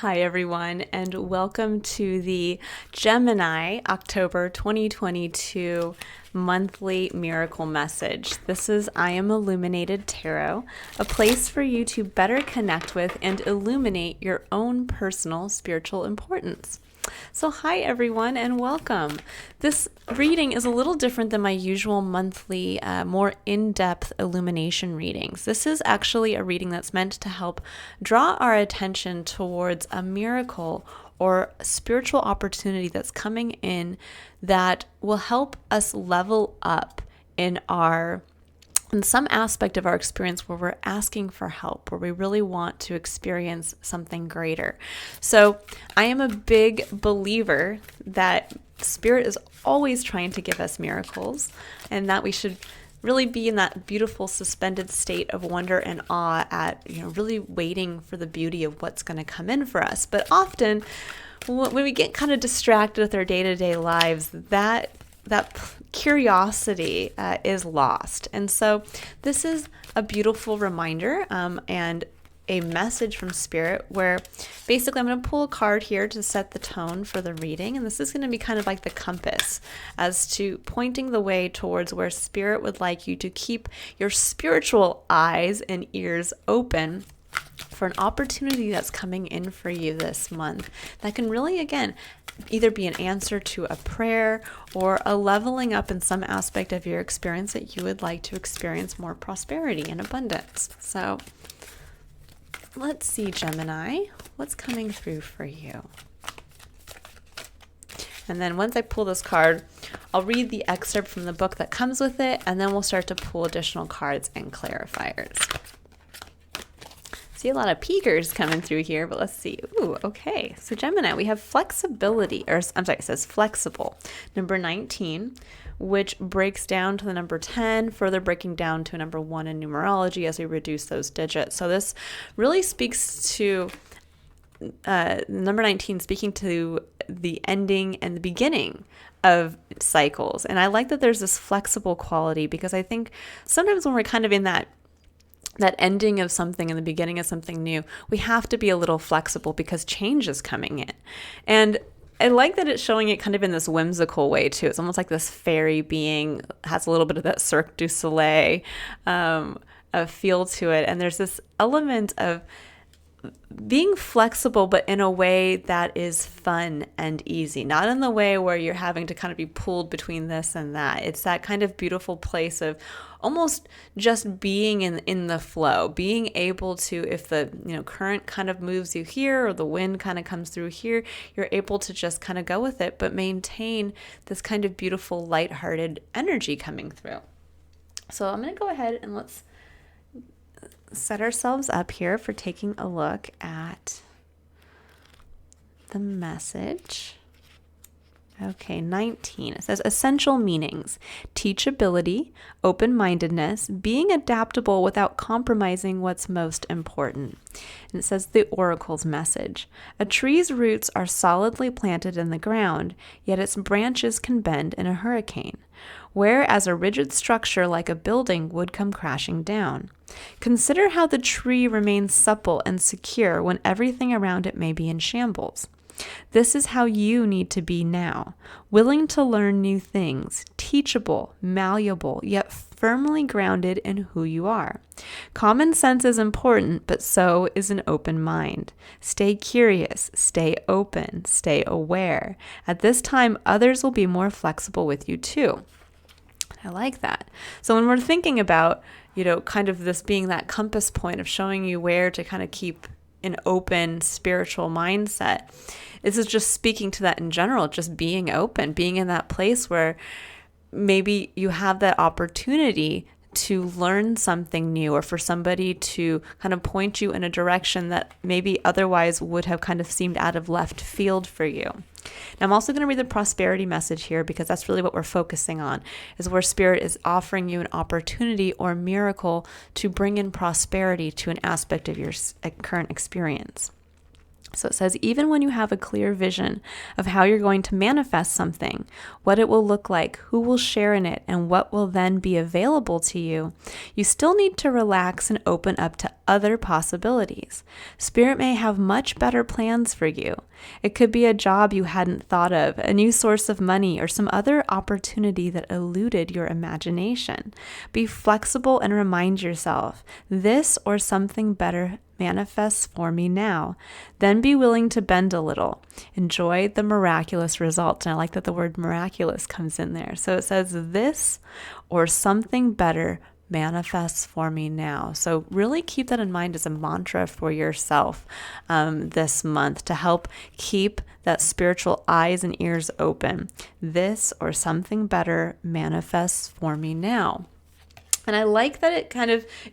Hi, everyone, and welcome to the Gemini October 2022 monthly miracle message. This is I Am Illuminated Tarot, a place for you to better connect with and illuminate your own personal spiritual importance. So hi everyone and welcome. This reading is a little different than my usual monthly, more in-depth illumination readings. This is actually a reading that's meant to help draw our attention towards a miracle or spiritual opportunity that's coming in that will help us level up in some aspect of our experience where we're asking for help, where we really want to experience something greater. So I am a big believer that Spirit is always trying to give us miracles and that we should really be in that beautiful suspended state of wonder and awe at, really waiting for the beauty of what's going to come in for us. But often when we get kind of distracted with our day-to-day lives, that curiosity is lost. And so this is a beautiful reminder and a message from Spirit where basically I'm going to pull a card here to set the tone for the reading. And this is going to be kind of like the compass as to pointing the way towards where Spirit would like you to keep your spiritual eyes and ears open for an opportunity that's coming in for you this month that can really, again, either be an answer to a prayer or a leveling up in some aspect of your experience that you would like to experience more prosperity and abundance. So let's see, Gemini, what's coming through for you? And then once I pull this card, I'll read the excerpt from the book that comes with it, and then we'll start to pull additional cards and clarifiers. See a lot of peekers coming through here, but let's see. Ooh, okay. So Gemini, we have flexibility, it says flexible. Number 19, which breaks down to the number 10, further breaking down to a number 1 in numerology as we reduce those digits. So this really speaks to number 19, speaking to the ending and the beginning of cycles. And I like that there's this flexible quality because I think sometimes when we're kind of in that ending of something and the beginning of something new, we have to be a little flexible because change is coming in. And I like that it's showing it kind of in this whimsical way too. It's almost like this fairy being has a little bit of that Cirque du Soleil feel to it. And there's this element of being flexible, but in a way that is fun and easy, not in the way where you're having to kind of be pulled between this and that. It's that kind of beautiful place of almost just being in the flow, being able to, if the current kind of moves you here or the wind kind of comes through here, you're able to just kind of go with it, but maintain this kind of beautiful, lighthearted energy coming through. So I'm going to go ahead and let's set ourselves up here for taking a look at the message. Okay, 19. It says essential meanings: teachability, open-mindedness, being adaptable without compromising what's most important. And it says the oracle's message: a tree's roots are solidly planted in the ground, yet its branches can bend in a hurricane, whereas a rigid structure like a building would come crashing down. Consider how the tree remains supple and secure when everything around it may be in shambles. This is how you need to be now, willing to learn new things, teachable, malleable, yet firmly grounded in who you are. Common sense is important, but so is an open mind. Stay curious, stay open, stay aware. At this time, others will be more flexible with you too. I like that. So when we're thinking about, kind of this being that compass point of showing you where to kind of keep an open spiritual mindset, this is just speaking to that in general, just being open, being in that place where maybe you have that opportunity to learn something new or for somebody to kind of point you in a direction that maybe otherwise would have kind of seemed out of left field for you. Now, I'm also going to read the prosperity message here because that's really what we're focusing on, is where Spirit is offering you an opportunity or miracle to bring in prosperity to an aspect of your current experience. So it says, even when you have a clear vision of how you're going to manifest something, what it will look like, who will share in it, and what will then be available to you, you still need to relax and open up to other possibilities. Spirit may have much better plans for you. It could be a job you hadn't thought of, a new source of money, or some other opportunity that eluded your imagination. Be flexible and remind yourself, this or something better manifests for me now. Then be willing to bend a little. Enjoy the miraculous results. And I like that the word miraculous comes in there. So it says, this or something better manifests for me now. So really keep that in mind as a mantra for yourself this month to help keep that spiritual eyes and ears open. This or something better manifests for me now. And I like that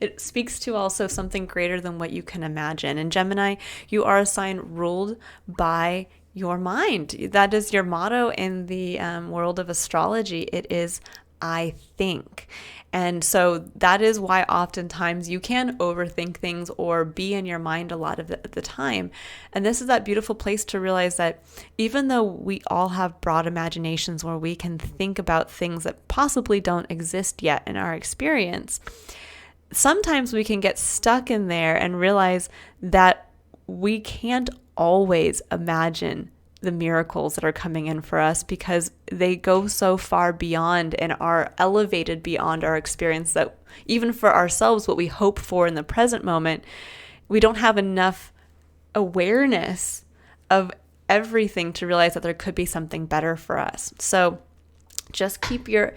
it speaks to also something greater than what you can imagine. And Gemini, you are a sign ruled by your mind. That is your motto in the world of astrology. It is, I think. And so that is why oftentimes you can overthink things or be in your mind a lot of the time. And this is that beautiful place to realize that even though we all have broad imaginations where we can think about things that possibly don't exist yet in our experience, sometimes we can get stuck in there and realize that we can't always imagine the miracles that are coming in for us because they go so far beyond and are elevated beyond our experience that even for ourselves, what we hope for in the present moment, we don't have enough awareness of everything to realize that there could be something better for us. So just keep your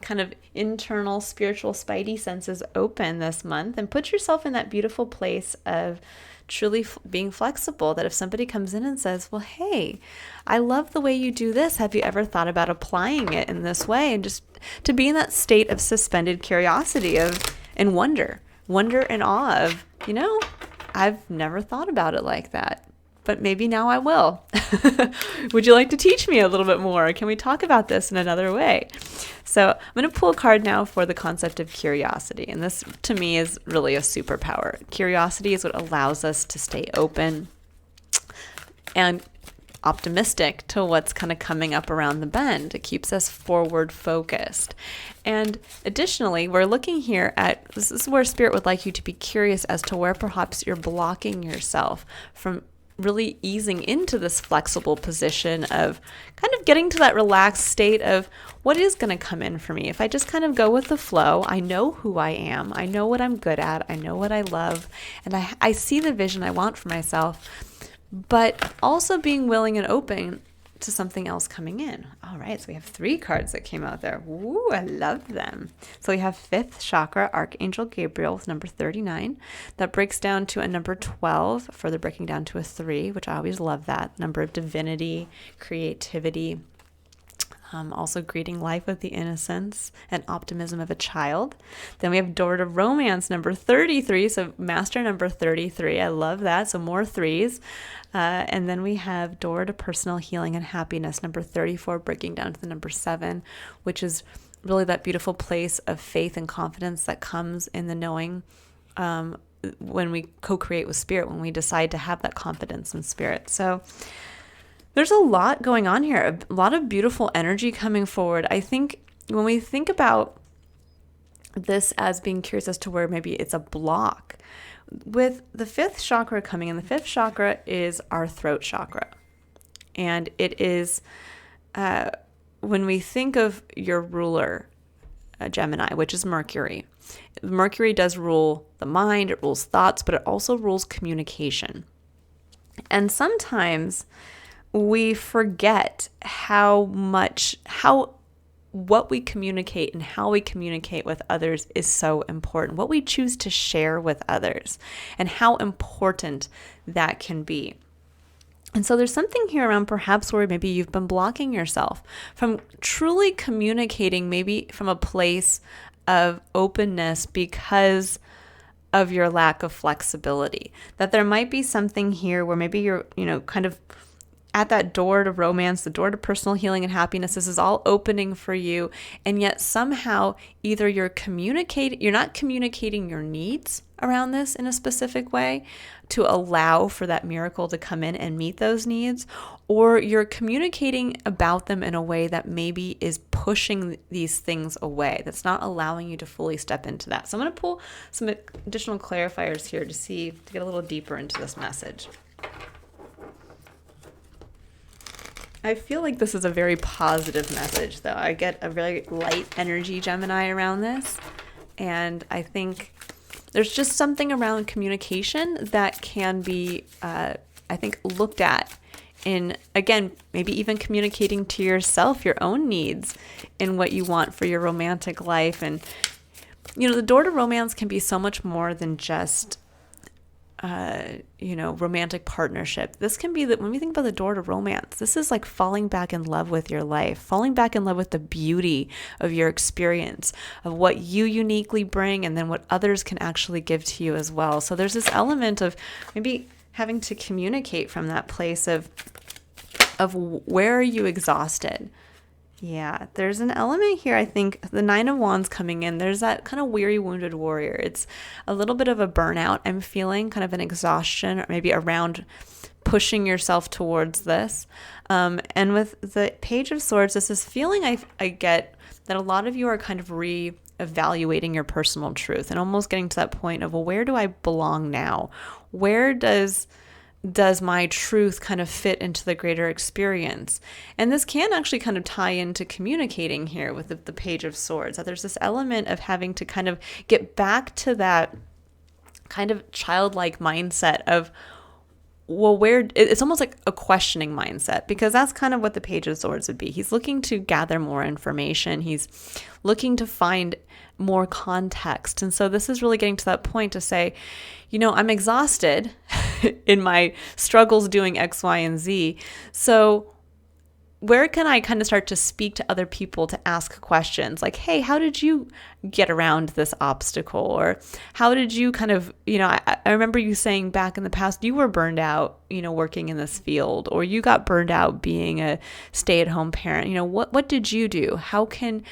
kind of internal spiritual spidey senses open this month and put yourself in that beautiful place of truly being flexible, that if somebody comes in and says, well, hey, I love the way you do this. Have you ever thought about applying it in this way? And just to be in that state of suspended curiosity and wonder and awe of, I've never thought about it like that, but maybe now I will. Would you like to teach me a little bit more? Can we talk about this in another way? So I'm going to pull a card now for the concept of curiosity. And this, to me, is really a superpower. Curiosity is what allows us to stay open and optimistic to what's kind of coming up around the bend. It keeps us forward focused. And additionally, we're looking here at, this is where Spirit would like you to be curious as to where perhaps you're blocking yourself from really easing into this flexible position of kind of getting to that relaxed state of what is going to come in for me. If I just kind of go with the flow, I know who I am, I know what I'm good at, I know what I love, and I see the vision I want for myself, but also being willing and open to something else coming in. All right, so we have 3 cards that came out there. Ooh, I love them. So we have 5th chakra, Archangel Gabriel with number 39. That breaks down to a number 12, further breaking down to a 3, which I always love that. Number of divinity, creativity, also greeting life with the innocence and optimism of a child. Then we have door to romance, number 33. So master number 33. I love that. So more 3s. And then we have door to personal healing and happiness, number 34, breaking down to the number 7, which is really that beautiful place of faith and confidence that comes in the knowing when we co-create with Spirit, when we decide to have that confidence in Spirit. So there's a lot going on here, a lot of beautiful energy coming forward. I think when we think about this as being curious as to where maybe it's a block, with the 5th chakra coming in, the 5th chakra is our throat chakra. And it is, when we think of your ruler, Gemini, which is Mercury, Mercury does rule the mind, it rules thoughts, but it also rules communication. And sometimes we forget what we communicate and how we communicate with others is so important. What we choose to share with others and how important that can be. And so there's something here around perhaps where maybe you've been blocking yourself from truly communicating, maybe from a place of openness because of your lack of flexibility. That there might be something here where maybe you're, kind of at that door to romance, the door to personal healing and happiness. This is all opening for you. And yet somehow either you're not communicating your needs around this in a specific way to allow for that miracle to come in and meet those needs, or you're communicating about them in a way that maybe is pushing these things away, that's not allowing you to fully step into that. So I'm going to pull some additional clarifiers here to get a little deeper into this message. I feel like this is a very positive message, though. I get a very light energy, Gemini, around this. And I think there's just something around communication that can be, I think, looked at in, again, maybe even communicating to yourself your own needs and what you want for your romantic life. And, the door to romance can be so much more than just romantic partnership. This can be that when we think about the door to romance, this is like falling back in love with your life, falling back in love with the beauty of your experience, of what you uniquely bring, and then what others can actually give to you as well. So there's this element of maybe having to communicate from that place of where are you exhausted? Yeah, there's an element here, I think, the Nine of Wands coming in. There's that kind of weary, wounded warrior. It's a little bit of a burnout I'm feeling, kind of an exhaustion, or maybe around pushing yourself towards this. And with the Page of Swords, this is feeling I get that a lot of you are kind of re-evaluating your personal truth and almost getting to that point of, well, where do I belong now? Where does my truth kind of fit into the greater experience? And this can actually kind of tie into communicating here with the Page of Swords, that there's this element of having to kind of get back to that kind of childlike mindset of, well, it's almost like a questioning mindset, because that's kind of what the Page of Swords would be. He's looking to gather more information. He's looking to find more context. And so this is really getting to that point to say, I'm exhausted in my struggles doing X, Y, and Z. So where can I kind of start to speak to other people to ask questions like, hey, how did you get around this obstacle? Or how did you kind of, I remember you saying back in the past, you were burned out, working in this field, or you got burned out being a stay-at-home parent. What did you do? How can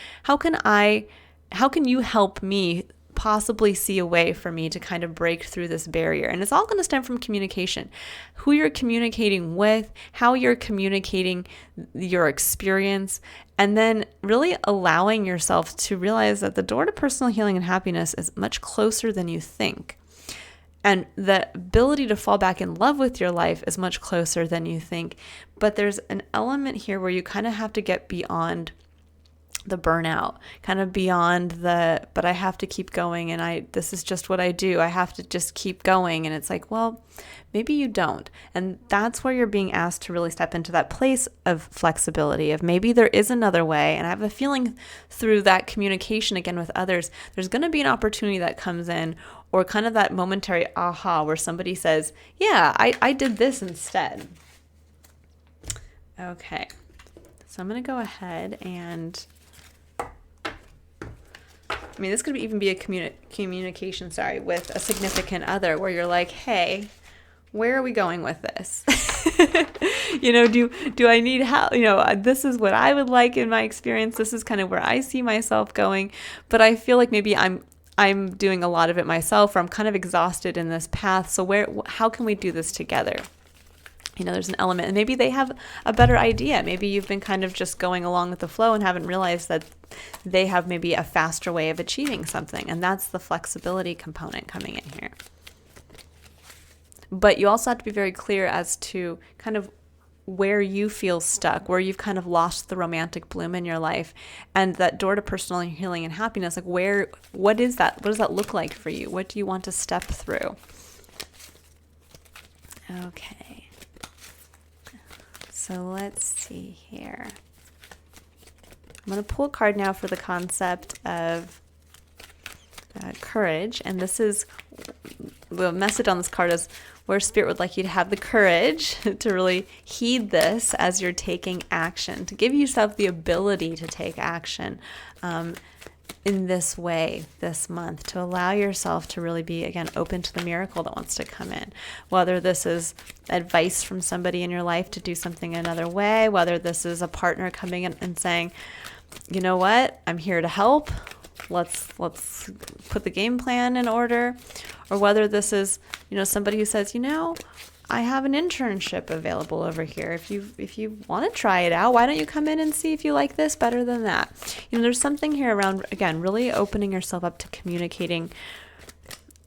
you help me possibly see a way for me to kind of break through this barrier? And it's all going to stem from communication. Who you're communicating with, how you're communicating your experience, and then really allowing yourself to realize that the door to personal healing and happiness is much closer than you think. And the ability to fall back in love with your life is much closer than you think. But there's an element here where you kind of have to get beyond the burnout, kind of beyond but I have to keep going, and this is just what I do. I have to just keep going. And it's like, well, maybe you don't. And that's where you're being asked to really step into that place of flexibility, of maybe there is another way. And I have a feeling through that communication again with others, there's going to be an opportunity that comes in, or kind of that momentary aha where somebody says, yeah, I did this instead. Okay. So I'm going to go ahead and this could even be a communication, with a significant other, where you're like, hey, where are we going with this? Do I need help? This is what I would like in my experience. This is kind of where I see myself going. But I feel like maybe I'm doing a lot of it myself, or I'm kind of exhausted in this path. So how can we do this together? There's an element, and maybe they have a better idea. Maybe you've been kind of just going along with the flow and haven't realized that they have maybe a faster way of achieving something. And that's the flexibility component coming in here. But you also have to be very clear as to kind of where you feel stuck, where you've kind of lost the romantic bloom in your life, and that door to personal healing and happiness. Like what is that? What does that look like for you? What do you want to step through? Okay. So let's see here. I'm going to pull a card now for the concept of courage. And this is, the message on this card is where Spirit would like you to have the courage to really heed this as you're taking action, to give yourself the ability to take action in this way this month, to allow yourself to really be, again, open to the miracle that wants to come in. Whether this is advice from somebody in your life to do something another way, whether this is a partner coming in and saying, you know what, I'm here to help. let's put the game plan in order, or whether this is, somebody who says, I have an internship available over here. If you want to try it out, why don't you come in and see if you like this better than that? There's something here around, again, really opening yourself up to communicating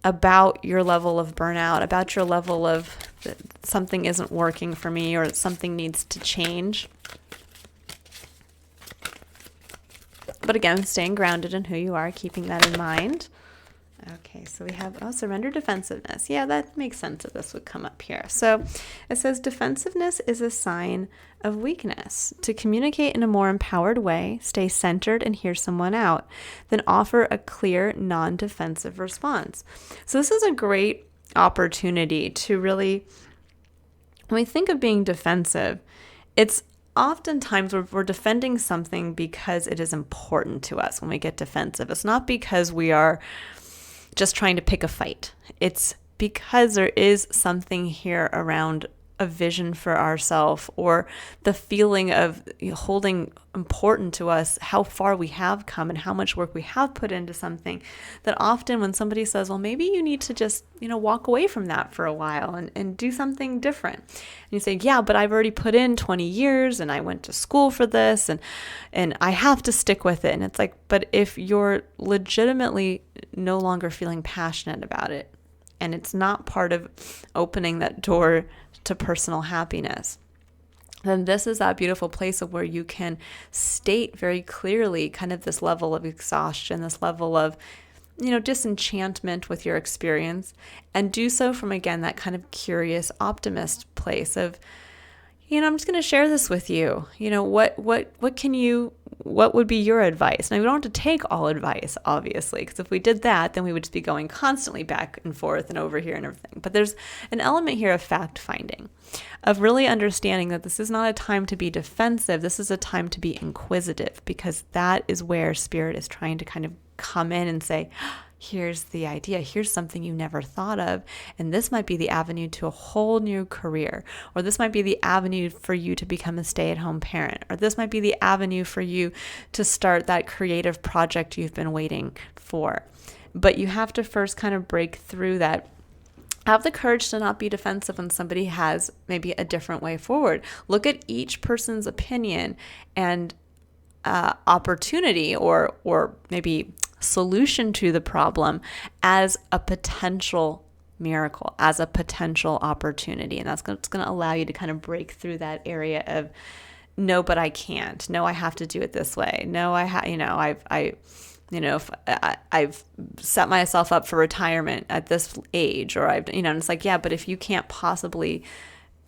about your level of burnout, about your level of something isn't working for me or something needs to change. But again, staying grounded in who you are, keeping that in mind. Okay, so we have, surrender defensiveness. Yeah, that makes sense that this would come up here. So it says defensiveness is a sign of weakness. To communicate in a more empowered way, stay centered and hear someone out, then offer a clear, non-defensive response. So this is a great opportunity to really, when we think of being defensive, it's oftentimes we're defending something because it is important to us when we get defensive. It's not because we are just trying to pick a fight. It's because there is something here around a vision for ourselves, or the feeling of holding important to us how far we have come and how much work we have put into something, that often when somebody says, well, maybe you need to just, walk away from that for a while and do something different. And you say, yeah, but I've already put in 20 years and I went to school for this and I have to stick with it. And it's like, but if you're legitimately no longer feeling passionate about it, and it's not part of opening that door to personal happiness, then this is that beautiful place of where you can state very clearly kind of this level of exhaustion, this level of, disenchantment with your experience, and do so from, again, that kind of curious optimist place of, I'm just going to share this with you. What would be your advice? Now, we don't have to take all advice, obviously, because if we did that, then we would just be going constantly back and forth and over here and everything. But there's an element here of fact finding, of really understanding that this is not a time to be defensive. This is a time to be inquisitive, because that is where Spirit is trying to kind of come in and say, here's the idea. Here's something you never thought of. And this might be the avenue to a whole new career, or this might be the avenue for you to become a stay-at-home parent, or this might be the avenue for you to start that creative project you've been waiting for. But you have to first kind of break through that. Have the courage to not be defensive when somebody has maybe a different way forward. Look at each person's opinion and opportunity or maybe solution to the problem as a potential miracle, as a potential opportunity. And that's going to allow you to kind of break through that area of, no, but I can't. No, I have to do it this way. No, I've set myself up for retirement at this age, or and it's like, yeah, but if you can't possibly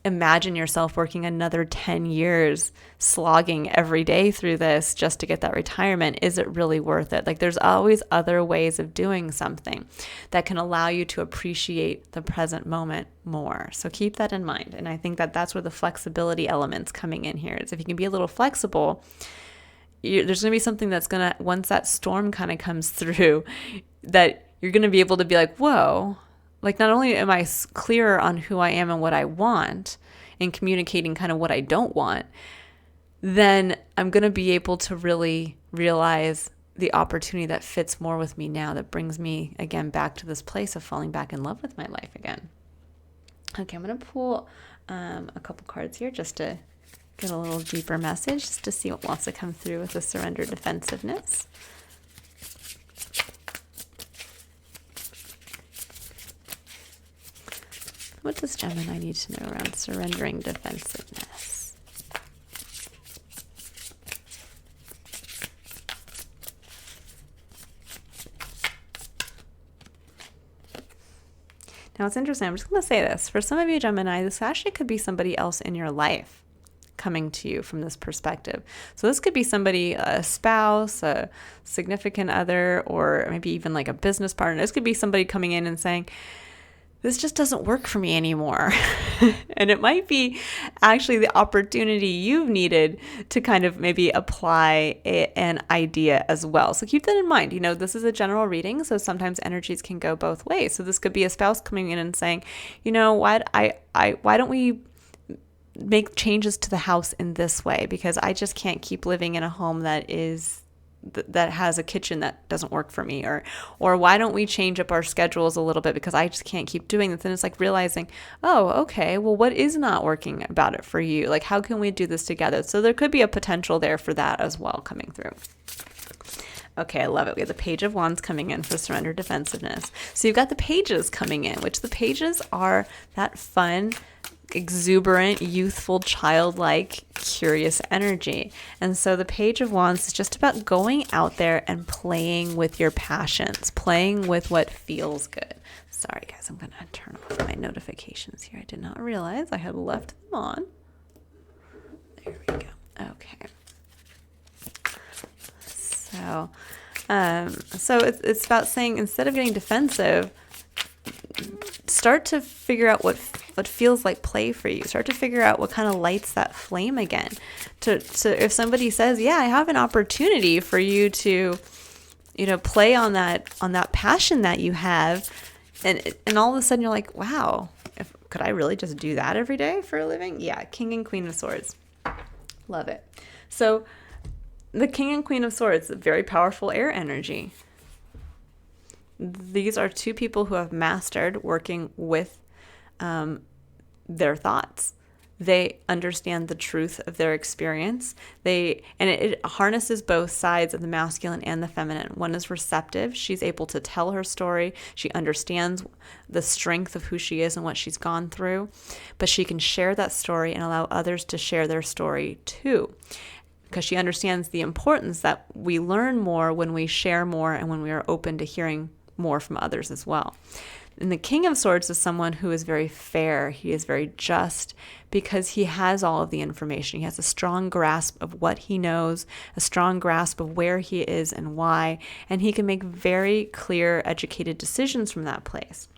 imagine yourself working another 10 years slogging every day through this just to get that retirement, is it really worth it? Like, there's always other ways of doing something that can allow you to appreciate the present moment more. So keep that in mind. And I think that that's where the flexibility element's coming in here, is if you can be a little flexible, there's going to be something that's going to, once that storm kind of comes through, that you're going to be able to be like, whoa, like, not only am I clearer on who I am and what I want, and communicating kind of what I don't want, then I'm going to be able to really realize the opportunity that fits more with me now, that brings me, again, back to this place of falling back in love with my life again. Okay, I'm going to pull a couple cards here just to get a little deeper message, just to see what wants to come through with the surrender defensiveness. What does Gemini need to know around surrendering defensiveness? Now, it's interesting. I'm just going to say this. For some of you, Gemini, this actually could be somebody else in your life coming to you from this perspective. So this could be somebody, a spouse, a significant other, or maybe even like a business partner. This could be somebody coming in and saying, this just doesn't work for me anymore. And it might be actually the opportunity you've needed to kind of maybe apply an idea as well. So keep that in mind. This is a general reading, so sometimes energies can go both ways. So this could be a spouse coming in and saying, why don't we make changes to the house in this way? Because I just can't keep living in a home that is that has a kitchen that doesn't work for me, or why don't we change up our schedules a little bit because I just can't keep doing this. And it's like realizing, oh, okay, well, what is not working about it for you? Like, how can we do this together? So there could be a potential there for that as well coming through. Okay, I love it. We have the Page of Wands coming in for surrender defensiveness. So you've got the pages coming in, which the pages are that fun, exuberant, youthful, childlike, curious energy. And so the Page of Wands is just about going out there and playing with your passions, playing with what feels good. Sorry, guys, I'm going to turn off my notifications here. I did not realize I had left them on. There we go. Okay. So it's about saying, instead of getting defensive, start to figure out what feels like play for you. Start to figure out what kind of lights that flame again. So if somebody says, yeah, I have an opportunity for you to, play on that passion that you have, and all of a sudden you're like, wow, could I really just do that every day for a living? Yeah, King and Queen of Swords. Love it. So the King and Queen of Swords, very powerful air energy. These are two people who have mastered working with their thoughts. They understand the truth of their experience. It harnesses both sides of the masculine and the feminine. One is receptive. She's able to tell her story. She understands the strength of who she is and what she's gone through, but she can share that story and allow others to share their story too, because she understands the importance that we learn more when we share more and when we are open to hearing more from others as well. And the King of Swords is someone who is very fair. He is very just because he has all of the information. He has a strong grasp of what he knows, a strong grasp of where he is and why, and he can make very clear, educated decisions from that place.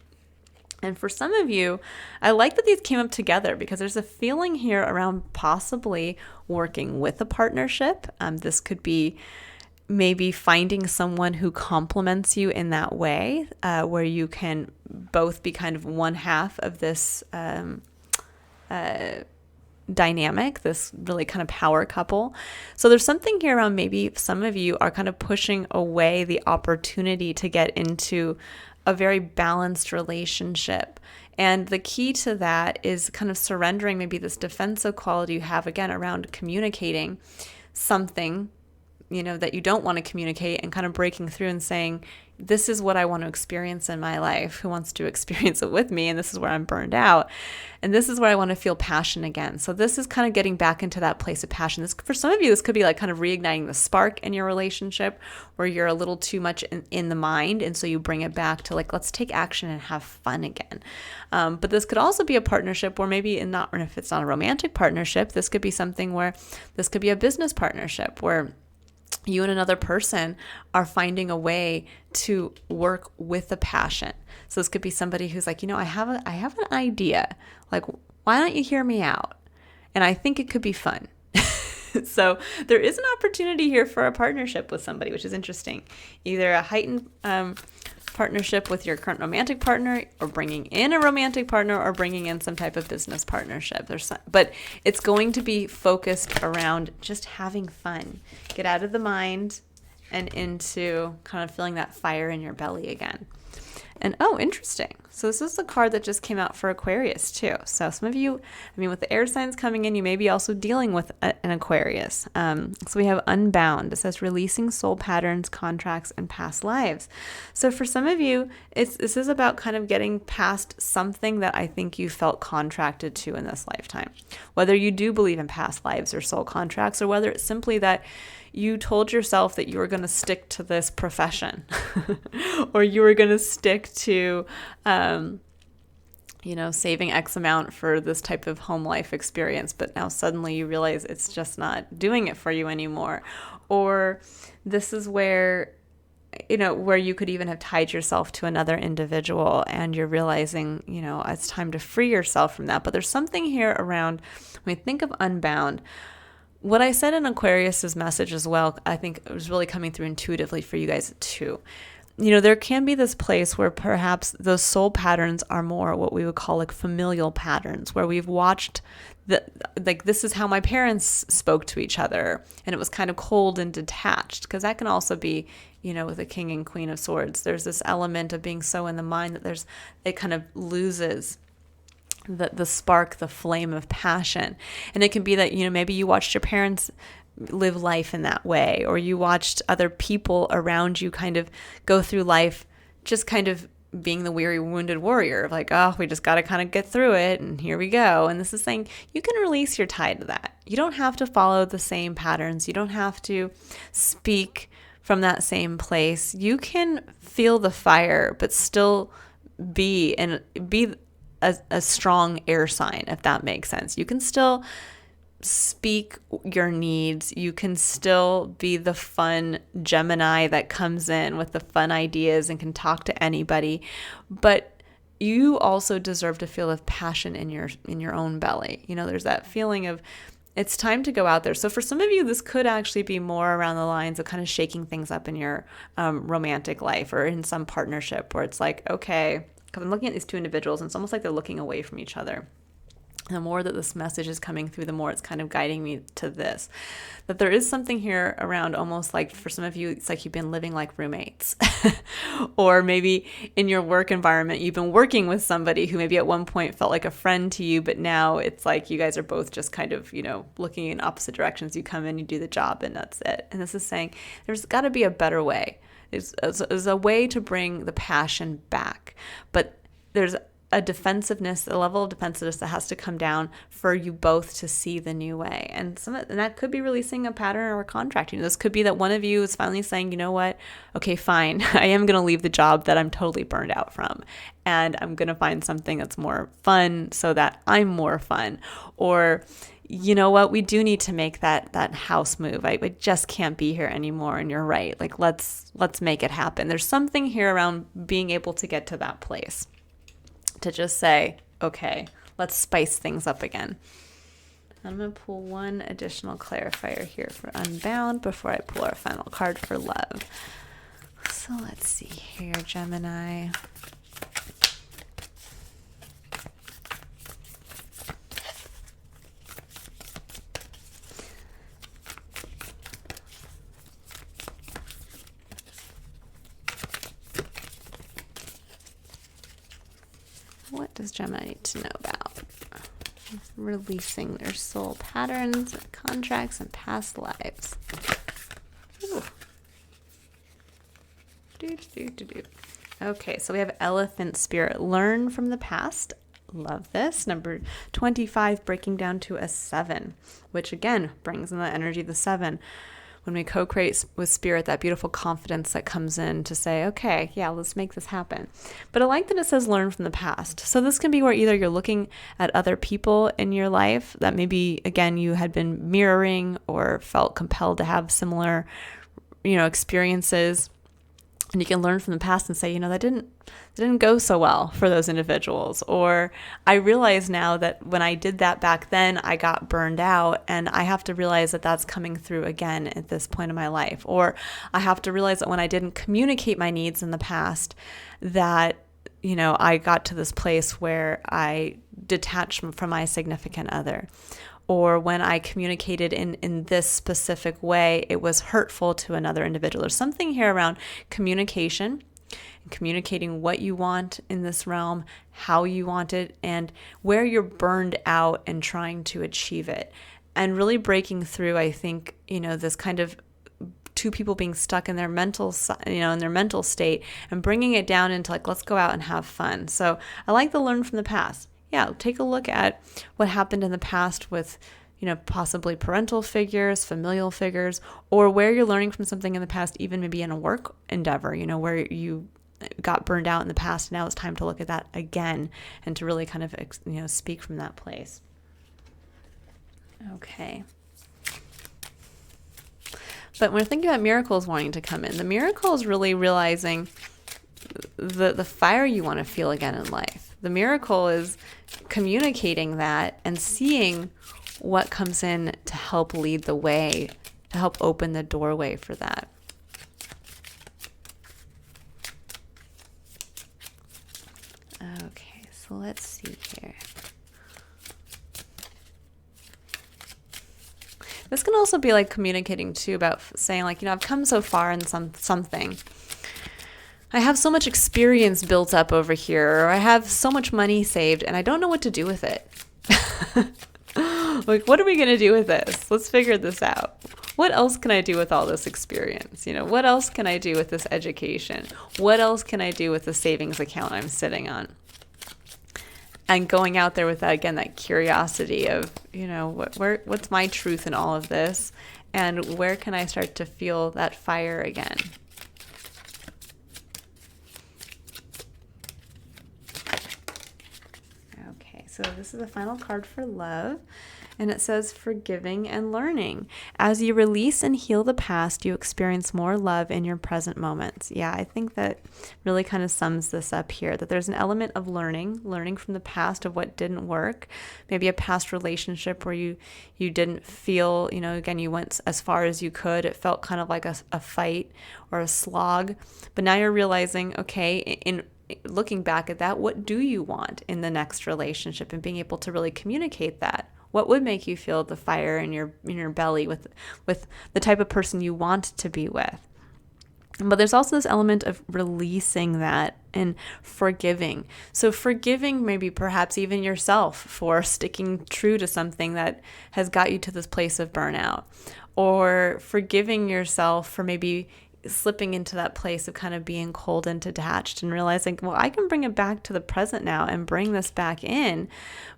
And for some of you, I like that these came up together because there's a feeling here around possibly working with a partnership. This could be maybe finding someone who complements you in that way, where you can both be kind of one half of this dynamic, this really kind of power couple. So there's something here around maybe some of you are kind of pushing away the opportunity to get into a very balanced relationship. And the key to that is kind of surrendering maybe this defensive quality you have, again, around communicating something, that you don't want to communicate, and kind of breaking through and saying, this is what I want to experience in my life. Who wants to experience it with me? And this is where I'm burned out. And this is where I want to feel passion again. So this is kind of getting back into that place of passion. For some of you, this could be like kind of reigniting the spark in your relationship where you're a little too much in the mind. And so you bring it back to like, let's take action and have fun again. But this could also be a partnership where maybe and if it's not a romantic partnership, this could be something where this could be a business partnership where you and another person are finding a way to work with a passion. So this could be somebody who's like, I have an idea. Like, why don't you hear me out? And I think it could be fun. So there is an opportunity here for a partnership with somebody, which is interesting. Either a heightened partnership with your current romantic partner, or bringing in a romantic partner, or bringing in some type of business partnership. But it's going to be focused around just having fun. Get out of the mind and into kind of feeling that fire in your belly again. And interesting. So this is the card that just came out for Aquarius too. So some of you, with the air signs coming in, you may be also dealing with an Aquarius. So we have Unbound. It says releasing soul patterns, contracts, and past lives. So for some of you, this is about kind of getting past something that I think you felt contracted to in this lifetime. Whether you do believe in past lives or soul contracts, or whether it's simply that you told yourself that you were going to stick to this profession or you were going to stick to, saving X amount for this type of home life experience. But now suddenly you realize it's just not doing it for you anymore. Or this is where, where you could even have tied yourself to another individual and you're realizing, it's time to free yourself from that. But there's something here around, when we think of Unbound, what I said in Aquarius's message as well, I think it was really coming through intuitively for you guys too. there can be this place where perhaps those soul patterns are more what we would call like familial patterns, where we've watched like this is how my parents spoke to each other, and it was kind of cold and detached, because that can also be, with a King and Queen of Swords, there's this element of being so in the mind that it kind of loses the spark, the flame of passion. And it can be that, maybe you watched your parents live life in that way, or you watched other people around you kind of go through life just kind of being the weary, wounded warrior of like, oh, we just got to kind of get through it, and here we go. And this is saying you can release your tie to that. You don't have to follow the same patterns. You don't have to speak from that same place. You can feel the fire, but still be a strong air sign, if that makes sense. You can still speak your needs. You can still be the fun Gemini that comes in with the fun ideas and can talk to anybody, but you also deserve to feel a passion in your own belly. There's that feeling of it's time to go out there. So for some of you, this could actually be more around the lines of kind of shaking things up in your romantic life or in some partnership where it's like, okay, because I'm looking at these two individuals and it's almost like they're looking away from each other. The more that this message is coming through, the more it's kind of guiding me to this, that there is something here around almost like for some of you, it's like you've been living like roommates or maybe in your work environment, you've been working with somebody who maybe at one point felt like a friend to you, but now it's like you guys are both just kind of, looking in opposite directions. You come in, you do the job, and that's it. And this is saying there's got to be a better way. There's a way to bring the passion back, but there's a defensiveness, a level of defensiveness that has to come down for you both to see the new way. And that could be releasing a pattern or a contract. This could be that one of you is finally saying, you know what? Okay, fine. I am going to leave the job that I'm totally burned out from. And I'm going to find something that's more fun so that I'm more fun. Or, you know what? We do need to make that house move. I just can't be here anymore. And you're right. Like, let's make it happen. There's something here around being able to get to that place. To just say, okay, let's spice things up again. I'm going to pull one additional clarifier here for Unbound before I pull our final card for love. So let's see here, Gemini. What does Gemini need to know about? Releasing their soul patterns, and contracts, and past lives. Ooh. Okay, so we have Elephant Spirit. Learn from the past. Love this. Number 25, breaking down to a 7, which again brings in the energy of the 7. When we co-create with Spirit, that beautiful confidence that comes in to say, okay, yeah, let's make this happen. But I like that it says learn from the past. So this can be where either you're looking at other people in your life that maybe, again, you had been mirroring or felt compelled to have similar, experiences. And you can learn from the past and say, that didn't go so well for those individuals. Or I realize now that when I did that back then, I got burned out, and I have to realize that that's coming through again at this point in my life. Or I have to realize that when I didn't communicate my needs in the past, that, I got to this place where I detached from my significant other. Or when I communicated in this specific way, it was hurtful to another individual. There's something here around communication, and communicating what you want in this realm, how you want it, and where you're burned out and trying to achieve it. And really breaking through, I think, this kind of two people being stuck in their mental, in their mental state, and bringing it down into like, let's go out and have fun. So I like the learn from the past. Yeah, take a look at what happened in the past with, possibly parental figures, familial figures, or where you're learning from something in the past, even maybe in a work endeavor, where you got burned out in the past. Now it's time to look at that again and to really kind of, speak from that place. Okay. But when we're thinking about miracles wanting to come in, the miracle is really realizing the fire you want to feel again in life. The miracle is communicating that and seeing what comes in to help lead the way, to help open the doorway for that. So let's see here. This can also be like communicating too, about saying like, I've come so far in something. I have so much experience built up over here, or I have so much money saved and I don't know what to do with it. Like, what are we going to do with this? Let's figure this out. What else can I do with all this experience? What else can I do with this education? What else can I do with the savings account I'm sitting on? And going out there with that, again, that curiosity of, what's my truth in all of this? And where can I start to feel that fire again? Okay, so this is the final card for love. And it says forgiving and learning. As you release and heal the past, you experience more love in your present moments. Yeah, I think that really kind of sums this up here, that there's an element of learning from the past of what didn't work. Maybe a past relationship where you didn't feel, again, you went as far as you could. It felt kind of like a fight or a slog. But now you're realizing, okay, in looking back at that, what do you want in the next relationship, and being able to really communicate that? What would make you feel the fire in your belly with the type of person you want to be with? But there's also this element of releasing that and forgiving. So forgiving maybe perhaps even yourself for sticking true to something that has got you to this place of burnout, or forgiving yourself for maybe slipping into that place of kind of being cold and detached, and realizing, well, I can bring it back to the present now and bring this back in,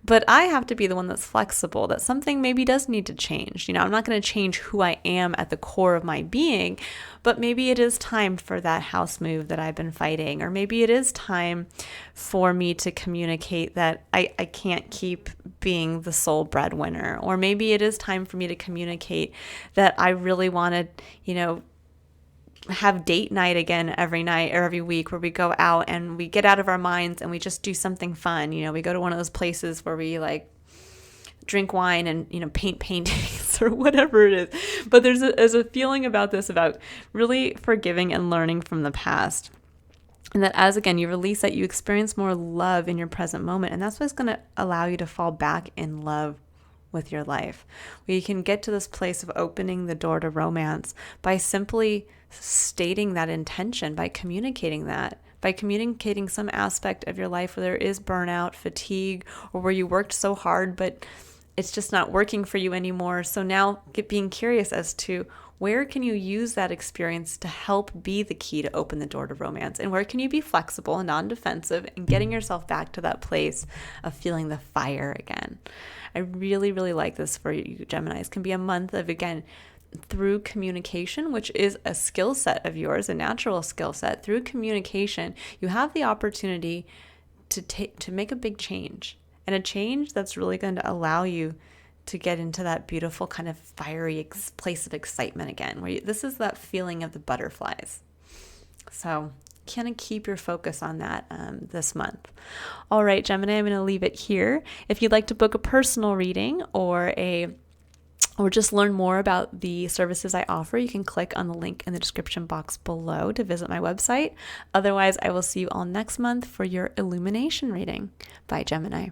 but I have to be the one that's flexible, that something maybe does need to change. I'm not going to change who I am at the core of my being, but maybe it is time for that house move that I've been fighting, or maybe it is time for me to communicate that I can't keep being the sole breadwinner, or maybe it is time for me to communicate that I really want to, have date night again every night or every week, where we go out and we get out of our minds and we just do something fun. We go to one of those places where we like drink wine and, paint paintings or whatever it is. But there's a feeling about this, about really forgiving and learning from the past. And that as, again, you release that, you experience more love in your present moment. And that's what's going to allow you to fall back in love with your life, where you can get to this place of opening the door to romance by simply stating that intention, by communicating that, by communicating some aspect of your life where there is burnout, fatigue, or where you worked so hard, but it's just not working for you anymore. So now being curious as to where can you use that experience to help be the key to open the door to romance, and where can you be flexible and non-defensive and getting yourself back to that place of feeling the fire again. I really, really like this for you, Geminis. It can be a month of, again, through communication, which is a skill set of yours, a natural skill set. Through communication, you have the opportunity to make a big change, and a change that's really going to allow you to get into that beautiful kind of fiery place of excitement again, where this is that feeling of the butterflies. So kind of keep your focus on that this month. All right, Gemini, I'm going to leave it here. If you'd like to book a personal reading or just learn more about the services I offer, you can click on the link in the description box below to visit my website. Otherwise, I will see you all next month for your illumination reading. Bye, Gemini.